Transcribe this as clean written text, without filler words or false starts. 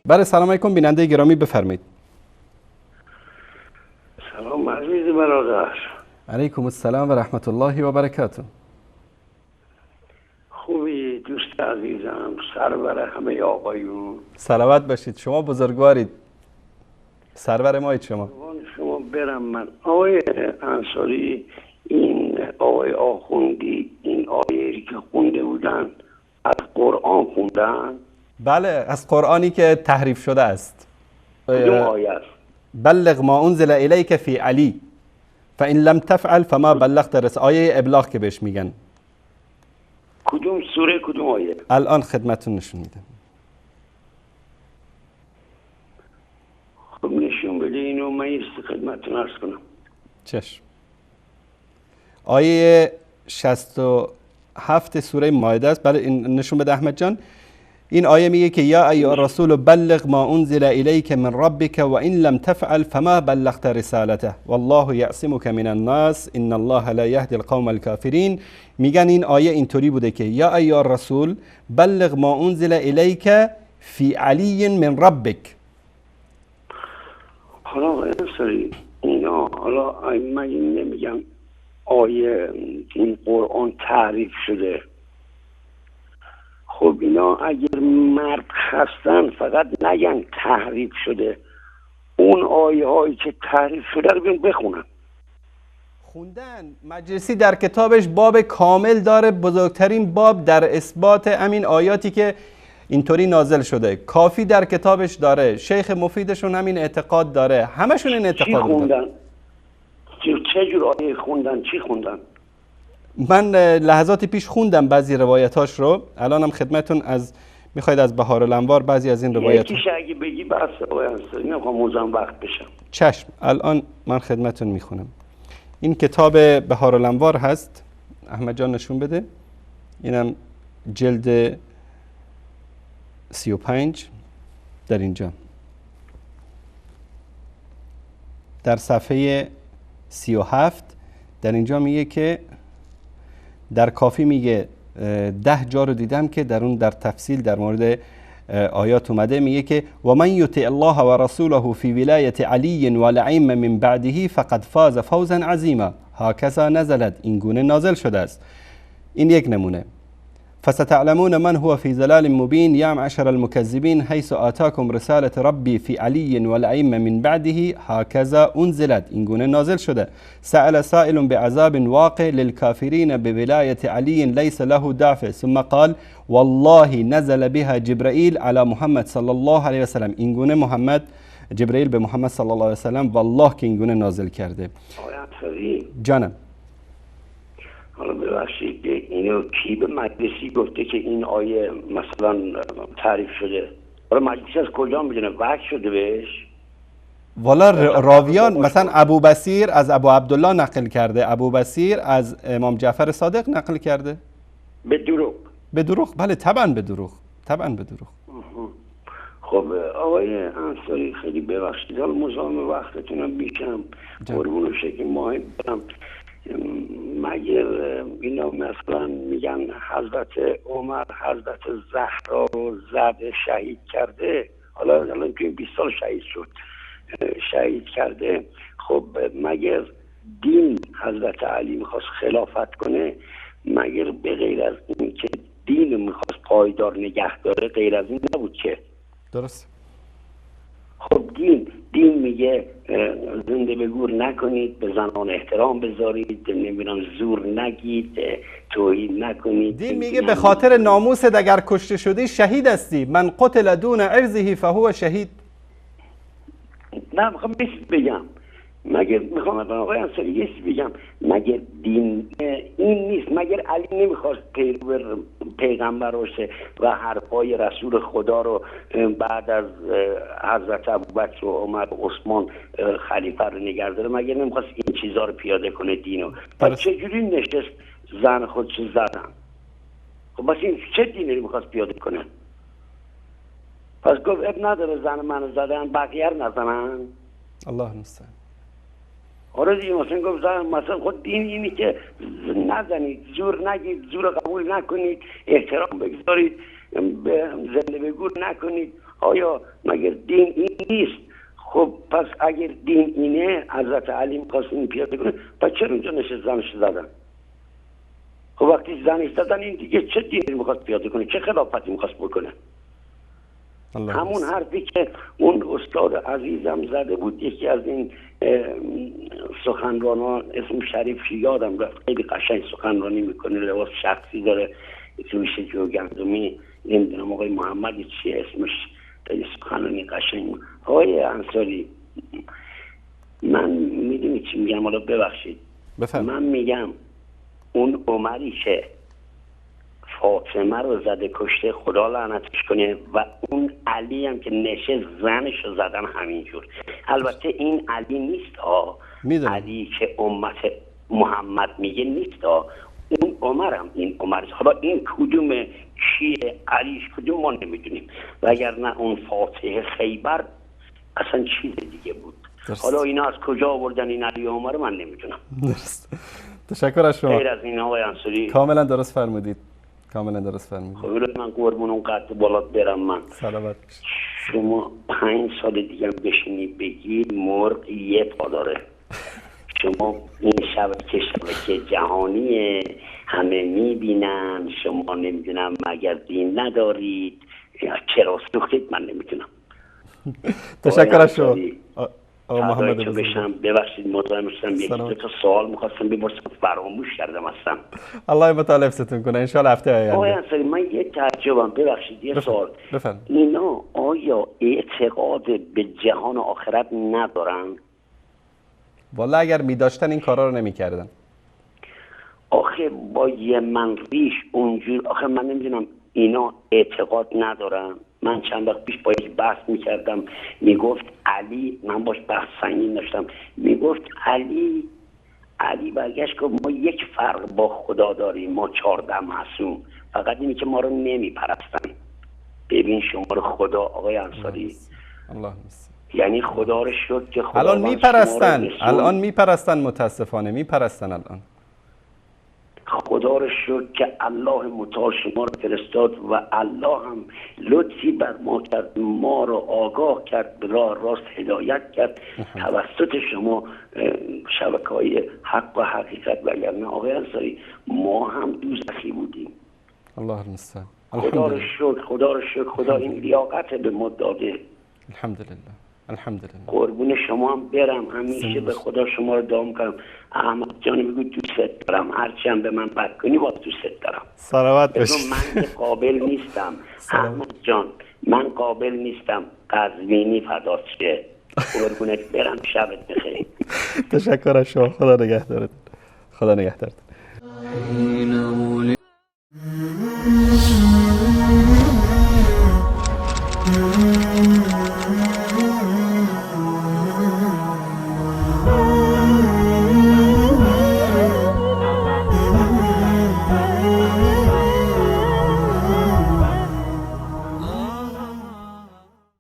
بله سلام علیکم بیننده گرامی بفرمایید. سلام عزیز برادر. علیکم السلام و رحمت الله و برکاته. خوبی دوست عزیزم، سرور همه آقایون. صلوات باشید، شما بزرگوارید، سرور مایید شما. شما برم من آقای انصاری، این آقای آخوندی این آیه‌ای که خونده بودن از قرآن خوندن؟ بله از قرآنی که تحریف شده است. کدوم آیه است؟ بلغ ما انزل الیک فی علی فان لم تفعل فما بلغت آیه ابلاغ که بهش میگن. کدوم سوره کدوم آیه؟ الان خدمتتون نشون میدم. خب نشون بده اینو من یه خدمتتون عرض کنم. چشم. آیه 67 سوره مائده است. بله این نشون بده احمد جان. این آیه میگه که یا ایها الرسول بلغ ما انزل الیک من ربک و ان لم تفعل فما بلغت رسالته والله یعصمک من الناس ان الله لا یهدی القوم الکافرین. میگن این آیه اینطوری بوده که یا ایها الرسول بلغ ما انزل الیک فی علی من ربک. حالا آقای انصاری اینا حالا من نمیگم آیه این قرآن تعریف شده. خب اینا اگر مرد هستن فقط نگن تحریف شده، اون آیه هایی که تحریف شده رو بیان بخونن. خوندن. مجلسی در کتابش باب کامل داره، بزرگترین باب در اثبات همین آیاتی که اینطوری نازل شده. کافی در کتابش داره، شیخ مفیدشون همین اعتقاد داره، همشون این اعتقاد چی خوندن؟ داره. چه جور آیه خوندن؟ چی خوندن؟ من لحظات پیش خوندم بعضی روایتاش رو، الانم خدمتون از میخواید از بهار الانوار بعضی از این روایت یکیش اگه بگی بس آقای انصاری نمیخوام موزم وقت بشم. چشم. الان من خدمتون میخونم. این کتاب بهار الانوار هست، احمد جان نشون بده. اینم جلد 35 در اینجا در صفحه 37 در اینجا میگه که در کافی میگه 10 جا رو دیدم که در اون در تفصیل در مورد آیات اومده. میگه که و من یطع الله و رسوله فی ولایت علی و الائمه من بعده فقد فاز فوزا عظیما هکذا نزلت. این گونه نازل شده است. این یک نمونه. فستعلمون من هو في ضلال مبين يا معشر المكذبين حيث آتاكم رسالة ربي في علي والأئمة من بعده هكذا أنزلت. این گونه نازل شده. سأل سائل بعذاب واقع للكافرين بولاية علي ليس له دافع ثم قال والله نزل بها جبرائيل على محمد صلى الله عليه وسلم. این گونه جبرائیل به محمد صلی الله علیه وسلم والله که این گونه نازل کرده. جانم. حالا ببخشید اینو کی به مجلسی گفته که این آیه مثلا تعریف شده؟ حالا مجلسی از کجا میدونه؟ وحی شده بهش؟ والا راویان مثلا ابو بصیر از ابو عبدالله نقل کرده، ابو بصیر از امام جعفر صادق نقل کرده. به دروغ؟ به دروغ بله، طبعا به دروغ، طبعا به دروغ. خب آقای انصاری خیلی ببخشید حالا مزاحم وقتتونم بیشم، قربون شکل ماهی برم. مگر اینا مثلا میگن حضرت عمر حضرت زهرا رو زد شهید کرده، حالا که 20 سال شهید کرده. خب مگر دین حضرت علی میخواست خلافت کنه، مگر به غیر از این که دین میخواست پایدار نگه داره غیر از این نبود که؟ درست. خب دین میگه زنده به گور نکنید، به زنان احترام بذارید، نمیدونم زور نگید، توهین نکنید. دین میگه به خاطر ناموست اگر کشته شدی شهید هستی. من قتل دون عرضه فهو شهید. نه میخوام بگم مگر میخوام آقای انصاری یه چیزی بگم، مگر دین این نیست؟ مگر علی نمیخواست پیغمبر باشه و حرفای رسول خدا رو بعد از حضرت ابوبکر و عمر و عثمان خلیفه رو نگه داره؟ مگر نمیخواست این چیزا رو پیاده کنه دینو؟ پس چجوری نشست زن خودش زدن؟ خب بس این چه دینی رو میخواست پیاده کنه؟ پس گفت اب نداره زن منو زدن بقیه رو نزنن. الله المستعان. آره دیگه مثلا گفت مثلا خود دین اینی که نزنید، زور نگید، زور قبول نکنید، احترام بگذارید، زنده به گور نکنید. آیا مگر دین این نیست؟ خب پس اگر دین اینه، حضرت علی می‌خواست این پیاده کنه، پس چرا اونجا نشست زنش زدن؟ خب وقتی زنش زدن، این دیگه چه دینی می‌خواست پیاده کنه؟ چه خلافتی می‌خواست بکنه؟ همون حرفی که اون استاد عزیزم زده بود، یکی از این سخنرانان، اسم شریف یادم رفت، خیلی قشنگ سخنرانی میکنه، لباس شخصی داره، روش جوگندمی، نمیدونم آقای محمدی چیه اسمش، خیلی سخنرانی قشنگ. آقای انصاری، من میدونی چی میگم؟ حالا ببخشید من میگم اون عمری که فاطمه رو زده کشته، خدا لعنتش کنه، و اون علی هم که نشه زنش رو زدن همینجور. البته این علی نیست ها، علی که امت محمد میگه نیست ها، اون عمرم این عمر. حالا این کدوم کیه، علیش کدوم ما نمیدونیم، وگرنه اون فاتح خیبر اصلا چیز دیگه بود. حالا اینا از کجا آوردن این علی عمر من نمیدونم. درست. تشکر از شما. غیر از این آقای انصاری کاملا درست فرمودید. کاملا درست فرمودید. خب من قربون اون قد بالات برم. من سلامت. شما 5 سال دیگه بشینی بگی مرغ یه پا داره. شما این شبکه جهانیه، همه میبینن، شما نمیدونم مگر دین ندارید، چرا سوختید من نمیدونم. تشکر از شما آقا محمد بشم. ببخشید مزاحم شدم، یکی دو تا سوال می‌خواستم بپرسم، فراموش کردم اصلا. الله متعال حفظتون کنه ان شاء الله. هفته آینده آقای انصاری من یه تعجبم، ببخشید یه سوال، اینا آیا اعتقاد به جهان آخرت ندارن؟ والا اگر می‌داشتن این کارا رو نمی‌کردن. آخه با یه من ریش اونجور، آخه من نمیدونم اینا اعتقاد ندارن. من چند وقت پیش با یک بحث میکردم، میگفت علی، من باش بحث سنگین داشتم، میگفت علی برگشت که ما یک فرق با خدا داریم، ما 14 معصوم، فقط اینی که ما رو نمیپرستن. ببین شما رو خدا آقای انصاری، الله یعنی خدا رو شد که خدا الان میپرستن متاسفانه میپرستن. الان خدا رو شد که الله متعال شما رو فرستاد و الله هم لطفی بر ما کرد، ما رو آگاه کرد، به راه راست هدایت کرد توسط شما شبکه‌های حق و حقیقت. وگرنه آقای انصاری ما هم دوزخی بودیم. الله المستعان. خدا رو شکر، خدا رو شکر، خدا این لیاقت به ما داده. الحمدلله. الحمدلله. قربون شما هم برم، همیشه به خدا شما رو دعا می‌کنم. احمد جان بگو دوست دارم، هرچی هم به من بد کنی با دوست دارم. سلامت باشی. من قابل نیستم احمد جان، من قابل نیستم، قزوینی فدات شه. قربونت برم، شبت بخیر. تشکر از شما، خدا نگهدارت. خدا نگهدارت.